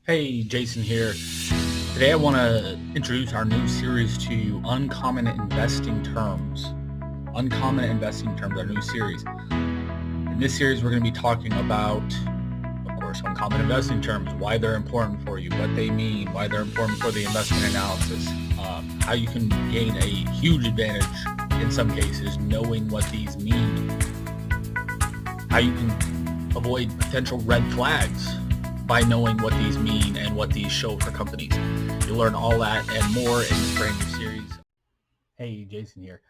Hey, Jason here. Today I want to introduce our new series to Uncommon Investing Terms. Uncommon Investing Terms, our new series. In this series, we're going to be talking about, of course, uncommon investing terms, why they're important for you, what they mean, why they're important for the investment analysis, how you can gain a huge advantage in some cases knowing what these mean, how you can avoid potential red flags by knowing what these mean and what these show for companies. You'll learn all that and more in this brand new series. Hey, Jason here.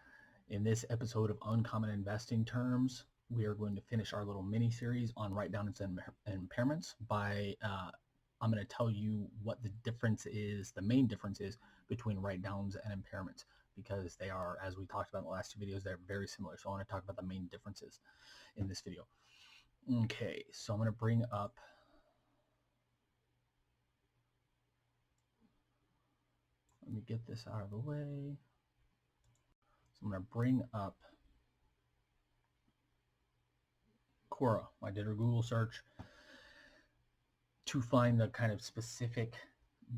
In this episode of Uncommon Investing Terms, we are going to finish our little mini series on write-downs and impairments by I'm going to tell you what the difference is, the main difference is between write-downs and impairments, because they are, as we talked about in the last two videos, they're very similar. So I want to talk about the main differences in this video. Okay, so I'm going to bring up let me get this out of the way. So I'm going to bring up Quora. I did a Google search to find the kind of specific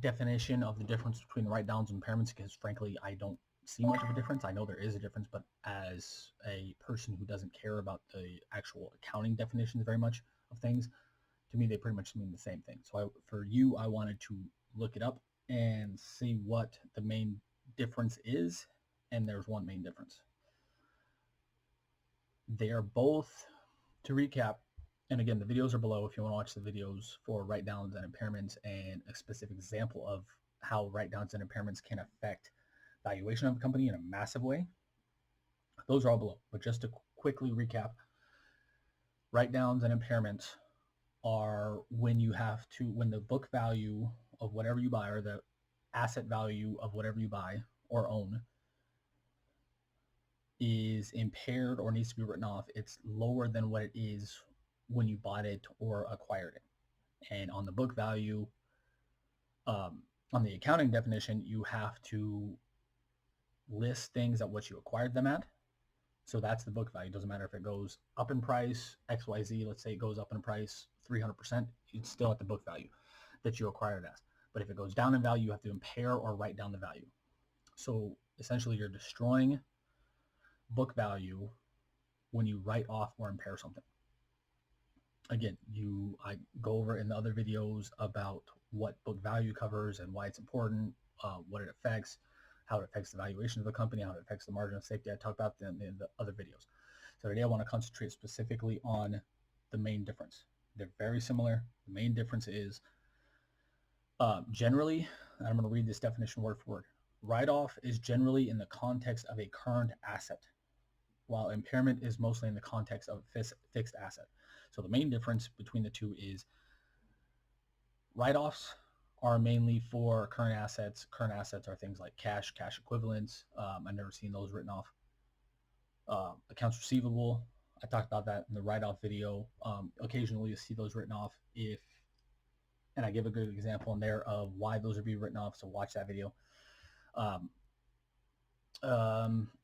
definition of the difference between write-downs and impairments, because frankly, I don't see much of a difference. I know there is a difference, but as a person who doesn't care about the actual accounting definitions very much of things, to me, they pretty much mean the same thing. So for you, I wanted to look it up and see what the main difference is. And there's one main difference. They are both, to recap, and again, the videos are below if you want to watch the videos for write-downs and impairments and a specific example of how write-downs and impairments can affect valuation of a company in a massive way. Those are all below. But just to quickly recap, write-downs and impairments are when the book value of whatever you buy or the asset value of whatever you buy or own is impaired or needs to be written off, it's lower than what it is when you bought it or acquired it. And on the book value, on the accounting definition, you have to list things at what you acquired them at. So that's the book value. It doesn't matter if it goes up in price, XYZ, let's say it goes up in price 300%, it's still at the book value that you acquired it as. But if it goes down in value, you have to impair or write down the value. So essentially you're destroying book value when you write off or impair something. Again, I go over in the other videos about what book value covers and why it's important, what it affects, how it affects the valuation of the company, how it affects the margin of safety. I talk about them in the other videos. So today I want to concentrate specifically on the main difference. They're very similar. The main difference is generally, and I'm going to read this definition word for word. Write-off is generally in the context of a current asset, while impairment is mostly in the context of a fixed asset. So the main difference between the two is write-offs are mainly for current assets. Current assets are things like cash equivalents. I've never seen those written off. Accounts receivable, I talked about that in the write-off video. Occasionally you see those written off and I give a good example in there of why those are being written off, so watch that video.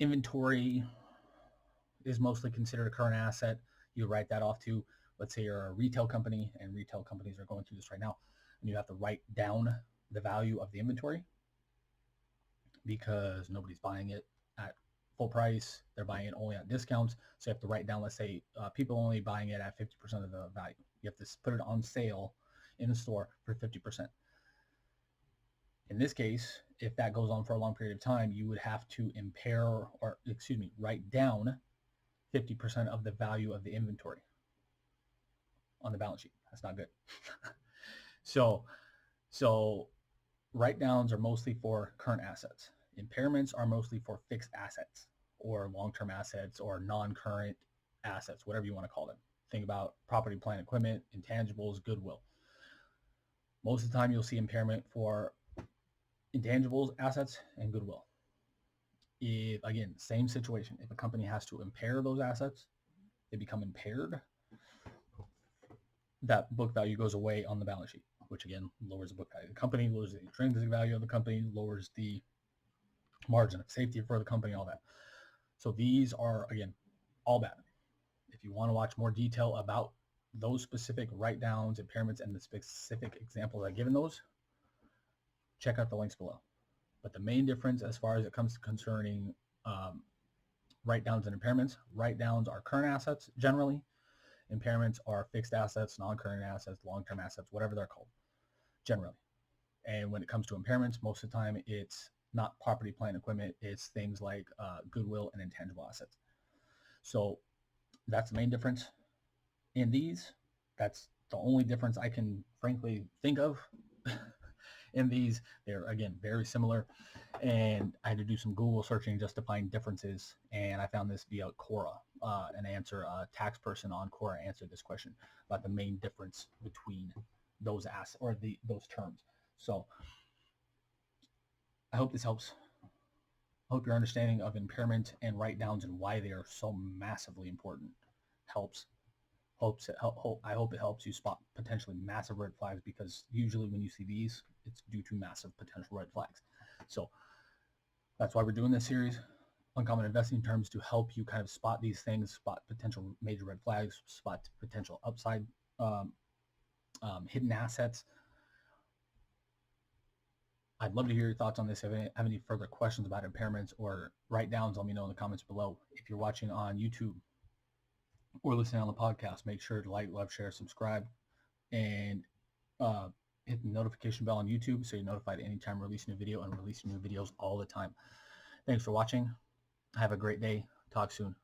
Inventory is mostly considered a current asset. You write that off to, let's say you're a retail company, and retail companies are going through this right now, and you have to write down the value of the inventory because nobody's buying it at full price. They're buying it only at discounts. So you have to write down, let's say people only buying it at 50% of the value. You have to put it on sale in the store for 50%. In this case, if that goes on for a long period of time, you would have to write down 50% of the value of the inventory on the balance sheet. That's not good. So write-downs are mostly for current assets. Impairments are mostly for fixed assets or long-term assets or non-current assets, whatever you want to call them. Think about property, plant, equipment, intangibles, goodwill. Most of the time you'll see impairment for intangibles, assets, and goodwill. If, again, same situation, if a company has to impair those assets, they become impaired, that book value goes away on the balance sheet, which again lowers the book value of the company, lowers the intrinsic value of the company, lowers the margin of safety for the company, all that. So these are, again, all bad. If you want to watch more detail about those specific write-downs, impairments, and the specific examples I've given those, check out the links below. But the main difference as far as it comes to concerning write-downs and impairments, write-downs are current assets generally. Impairments are fixed assets, non-current assets, long-term assets, whatever they're called, generally. And when it comes to impairments, most of the time it's not property, plant, equipment. It's things like goodwill and intangible assets. So that's the main difference in these. That's the only difference I can frankly think of in these. They're, again, very similar. And I had to do some Google searching just to find differences. And I found this via Quora. An answer, a tax person on Quora answered this question about the main difference between those assets or those terms. So I hope this helps. I hope your understanding of impairment and write-downs and why they are so massively important helps. I hope it helps you spot potentially massive red flags, because usually when you see these, it's due to massive potential red flags. So that's why we're doing this series, Uncommon Investing Terms, to help you kind of spot these things, spot potential major red flags, spot potential upside, hidden assets. I'd love to hear your thoughts on this. If you have any further questions about impairments or write-downs, let me know in the comments below. If you're watching on YouTube or listening on the podcast, make sure to like, love, share, subscribe, and hit the notification bell on YouTube so you're notified anytime we're releasing a video, and releasing new videos all the time. Thanks for watching. Have a great day. Talk soon.